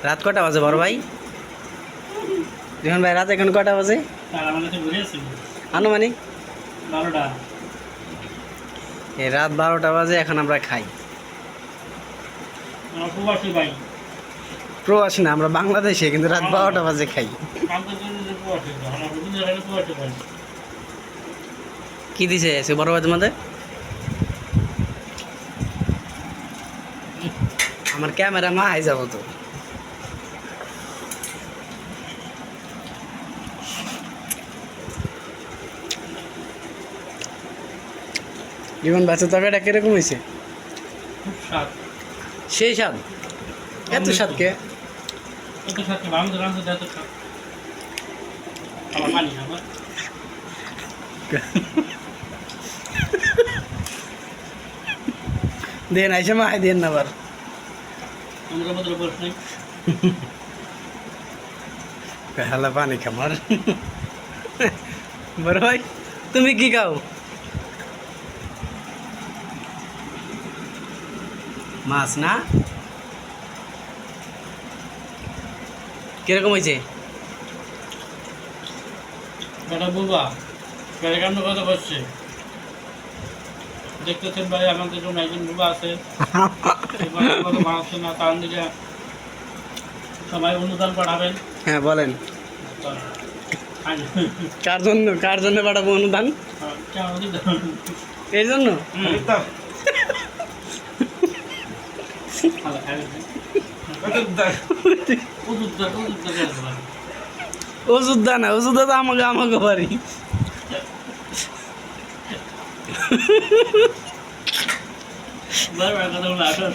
রাত কটা বাজে বড় ভাই? রিহান ভাই রাত এখন কটা বাজে আনুমানিক? 12টা। এই রাত 12টা বাজে, এখন আমরা খাই। প্রবাসী ভাই, প্রবাসী না, আমরা বাংলাদেশে, কিন্তু রাত 12টা বাজে খাই। কি দিছে সে বড় ভাই তোমাদের? আমার ক্যামেরা মা আই যাবো তো। জীবন বাচ্চা তরকারিটা কিরকম হয়েছে? খুব স্বাদ। সেই স্বাদ? এত স্বাদ কে? এত স্বাদ কেন? আমি তো রাঁধতে এত স্বাদ আমার মানি না। আমার দেন আইসা মা দেন না আবার। আমাদের মধ্যে বস নেই। হালা পানি খামার। বড় ভাই তুমি কি খাও? মাছ না? কিরকম হয়েছে? বেটা বুবা বেটা কেমন কথা বলছে দেখতেছেন ভাই, আমাদের জন্য একজন বুবা আছে। আছে না, তার দিকে সবাই অনুদান পাঠাবেন। হ্যাঁ বলেন, কার জন্য পাঠাবো অনুদান? এই জন্য ওষুধ না, ওষুধ তো আমাকে আমাকে বাড়ি। কথা বলে আসুন।